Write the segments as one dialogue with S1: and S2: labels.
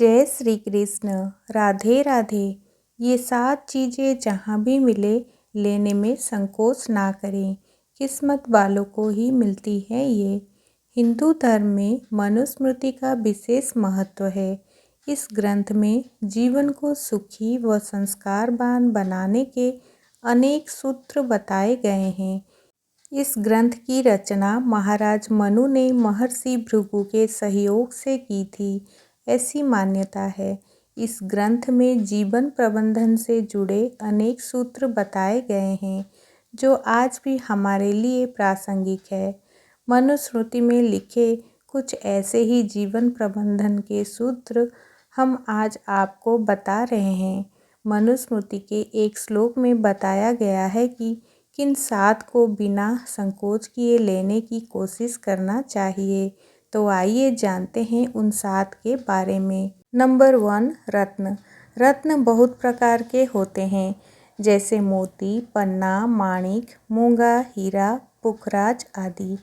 S1: जय श्री कृष्ण। राधे राधे। ये 7 चीज़ें जहाँ भी मिले लेने में संकोच ना करें, किस्मत वालों को ही मिलती है ये। हिंदू धर्म में मनुस्मृति का विशेष महत्व है। इस ग्रंथ में जीवन को सुखी व संस्कारवान बनाने के अनेक सूत्र बताए गए हैं। इस ग्रंथ की रचना महाराज मनु ने महर्षि भृगु के सहयोग से की थी, ऐसी मान्यता है। इस ग्रंथ में जीवन प्रबंधन से जुड़े अनेक सूत्र बताए गए हैं, जो आज भी हमारे लिए प्रासंगिक है। मनुस्मृति में लिखे कुछ ऐसे ही जीवन प्रबंधन के सूत्र हम आज आपको बता रहे हैं। मनुस्मृति के एक श्लोक में बताया गया है कि किन 7 को बिना संकोच किए लेने की कोशिश करना चाहिए। तो आइए जानते हैं उन 7 के बारे में। नंबर 1, रत्न। रत्न बहुत प्रकार के होते हैं, जैसे मोती, पन्ना, माणिक, मूंगा, हीरा, पुखराज आदि।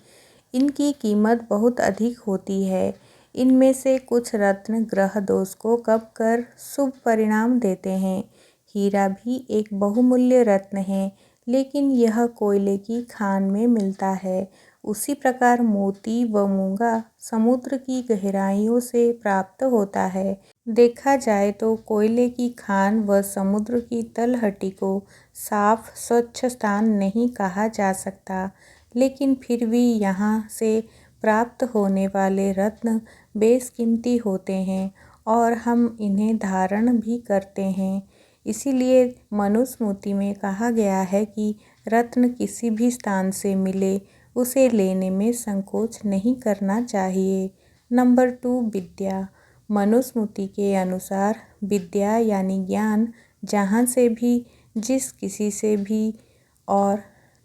S1: इनकी कीमत बहुत अधिक होती है। इनमें से कुछ रत्न ग्रह दोष को कम कर शुभ परिणाम देते हैं। हीरा भी एक बहुमूल्य रत्न है, लेकिन यह कोयले की खान में मिलता है। उसी प्रकार मोती व मूंगा समुद्र की गहराइयों से प्राप्त होता है। देखा जाए तो कोयले की खान व समुद्र की तलहटी को साफ स्वच्छ स्थान नहीं कहा जा सकता, लेकिन फिर भी यहाँ से प्राप्त होने वाले रत्न बेशकीमती होते हैं और हम इन्हें धारण भी करते हैं। इसीलिए मनुस्मृति में कहा गया है कि रत्न किसी भी स्थान से मिले उसे लेने में संकोच नहीं करना चाहिए। नंबर 2, विद्या। मनुस्मृति के अनुसार विद्या यानी ज्ञान जहाँ से भी, जिस किसी से भी, और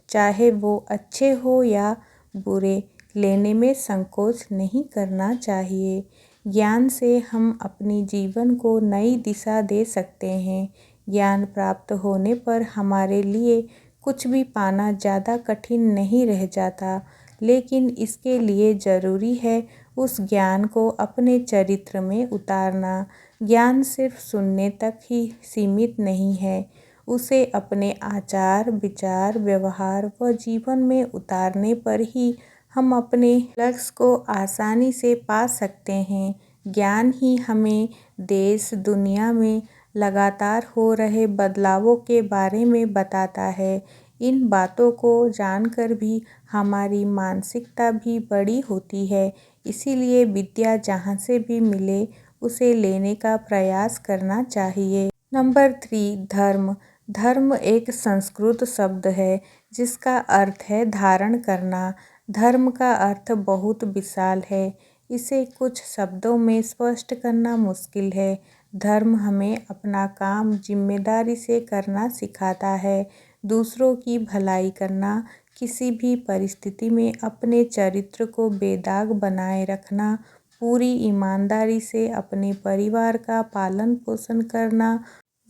S1: चाहे वो अच्छे हो या बुरे, लेने में संकोच नहीं करना चाहिए। ज्ञान से हम अपनी जीवन को नई दिशा दे सकते हैं। ज्ञान प्राप्त होने पर हमारे लिए कुछ भी पाना ज़्यादा कठिन नहीं रह जाता, लेकिन इसके लिए ज़रूरी है उस ज्ञान को अपने चरित्र में उतारना। ज्ञान सिर्फ सुनने तक ही सीमित नहीं है, उसे अपने आचार, विचार, व्यवहार व जीवन में उतारने पर ही हम अपने लक्ष्य को आसानी से पा सकते हैं। ज्ञान ही हमें देश दुनिया में लगातार हो रहे बदलावों के बारे में बताता है। इन बातों को जानकर भी हमारी मानसिकता भी बड़ी होती है। इसीलिए विद्या जहाँ से भी मिले उसे लेने का प्रयास करना चाहिए। नंबर 3, धर्म। धर्म एक संस्कृत शब्द है जिसका अर्थ है धारण करना। धर्म का अर्थ बहुत विशाल है, इसे कुछ शब्दों में स्पष्ट करना मुश्किल है। धर्म हमें अपना काम जिम्मेदारी से करना सिखाता है। दूसरों की भलाई करना, किसी भी परिस्थिति में अपने चरित्र को बेदाग बनाए रखना, पूरी ईमानदारी से अपने परिवार का पालन पोषण करना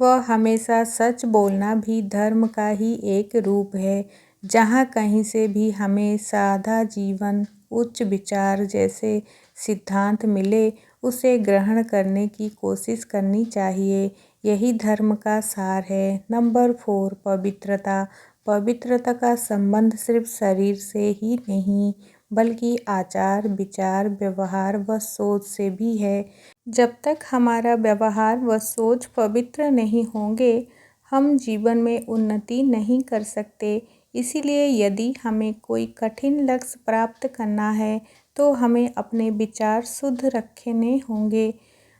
S1: व हमेशा सच बोलना भी धर्म का ही एक रूप है। जहाँ कहीं से भी हमें सादा जीवन, उच्च विचार जैसे सिद्धांत मिले उसे ग्रहण करने की कोशिश करनी चाहिए। यही धर्म का सार है। नंबर 4, पवित्रता। पवित्रता का संबंध सिर्फ शरीर से ही नहीं, बल्कि आचार, विचार, व्यवहार व सोच से भी है। जब तक हमारा व्यवहार व सोच पवित्र नहीं होंगे, हम जीवन में उन्नति नहीं कर सकते। इसीलिए यदि हमें कोई कठिन लक्ष्य प्राप्त करना है तो हमें अपने विचार शुद्ध रखने होंगे।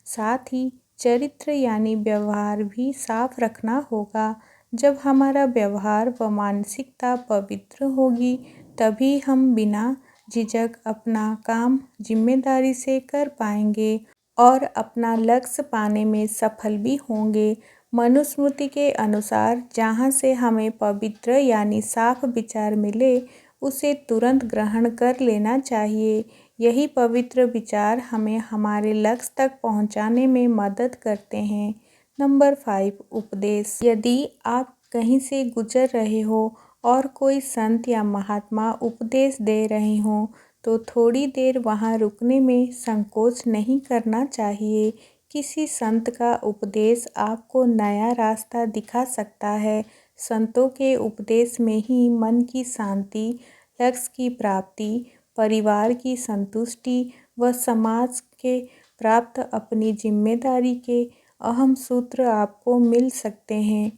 S1: साथ ही चरित्र यानी व्यवहार भी साफ रखना होगा। जब हमारा व्यवहार व मानसिकता पवित्र होगी, तभी हम बिना झिझक अपना काम जिम्मेदारी से कर पाएंगे और अपना लक्ष्य पाने में सफल भी होंगे। मनुस्मृति के अनुसार जहाँ से हमें पवित्र यानी साफ विचार मिले उसे तुरंत ग्रहण कर लेना चाहिए। यही पवित्र विचार हमें हमारे लक्ष्य तक पहुँचाने में मदद करते हैं। नंबर 5, उपदेश। यदि आप कहीं से गुजर रहे हो और कोई संत या महात्मा उपदेश दे रहे हों तो थोड़ी देर वहाँ रुकने में संकोच नहीं करना चाहिए, किसी संत का उपदेश आपको नया रास्ता दिखा सकता है। संतों के उपदेश में ही मन की शांति, लक्ष्य की प्राप्ति, परिवार की संतुष्टि व समाज के प्राप्त अपनी जिम्मेदारी के अहम सूत्र आपको मिल सकते हैं।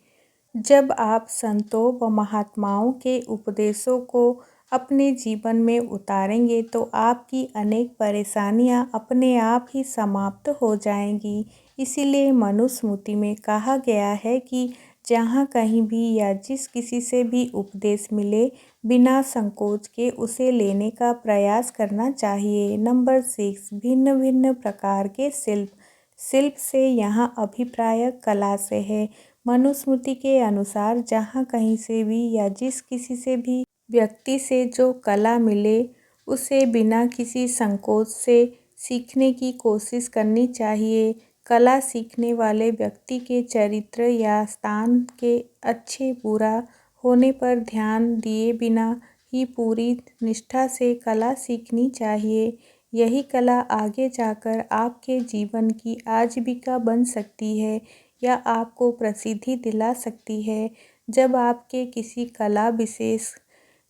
S1: जब आप संतों व महात्माओं के उपदेशों को अपने जीवन में उतारेंगे तो आपकी अनेक परेशानियां अपने आप ही समाप्त हो जाएंगी। इसीलिए मनुस्मृति में कहा गया है कि जहाँ कहीं भी या जिस किसी से भी उपदेश मिले, बिना संकोच के उसे लेने का प्रयास करना चाहिए। नंबर 6, भिन्न भिन्न प्रकार के शिल्प। शिल्प से यहाँ अभिप्राय कला से है। मनुस्मृति के अनुसार जहाँ कहीं से भी या जिस किसी से भी व्यक्ति से जो कला मिले उसे बिना किसी संकोच से सीखने की कोशिश करनी चाहिए। कला सीखने वाले व्यक्ति के चरित्र या स्थान के अच्छे बुरा होने पर ध्यान दिए बिना ही पूरी निष्ठा से कला सीखनी चाहिए। यही कला आगे जाकर आपके जीवन की आजीविका बन सकती है या आपको प्रसिद्धि दिला सकती है। जब आपके किसी कला विशेष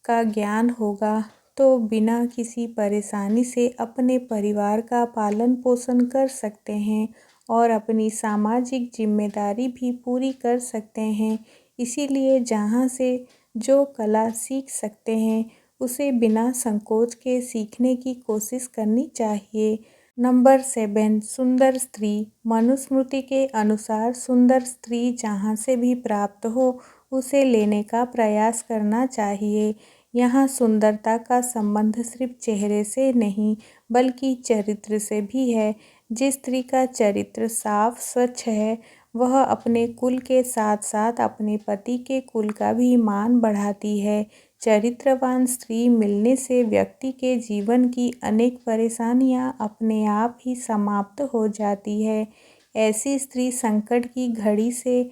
S1: का ज्ञान होगा तो बिना किसी परेशानी से अपने परिवार का पालन पोषण कर सकते हैं और अपनी सामाजिक जिम्मेदारी भी पूरी कर सकते हैं। इसीलिए जहाँ से जो कला सीख सकते हैं उसे बिना संकोच के सीखने की कोशिश करनी चाहिए। नंबर 7, सुंदर स्त्री। मनुस्मृति के अनुसार सुंदर स्त्री जहाँ से भी प्राप्त हो उसे लेने का प्रयास करना चाहिए। यहाँ सुंदरता का संबंध सिर्फ चेहरे से नहीं बल्कि चरित्र से भी है। जिस स्त्री का चरित्र साफ स्वच्छ है वह अपने कुल के साथ साथ अपने पति के कुल का भी मान बढ़ाती है। चरित्रवान स्त्री मिलने से व्यक्ति के जीवन की अनेक परेशानियां अपने आप ही समाप्त हो जाती है। ऐसी स्त्री संकट की घड़ी से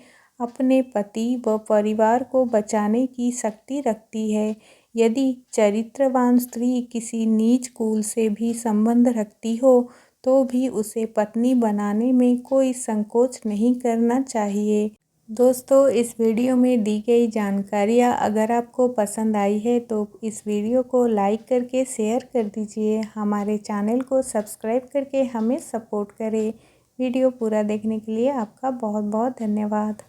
S1: अपने पति व परिवार को बचाने की शक्ति रखती है। यदि चरित्रवान स्त्री किसी नीच कुल से भी संबंध रखती हो तो भी उसे पत्नी बनाने में कोई संकोच नहीं करना चाहिए। दोस्तों, इस वीडियो में दी गई जानकारियाँ अगर आपको पसंद आई है तो इस वीडियो को लाइक करके शेयर कर दीजिए। हमारे चैनल को सब्सक्राइब करके हमें सपोर्ट करें। वीडियो पूरा देखने के लिए आपका बहुत बहुत धन्यवाद।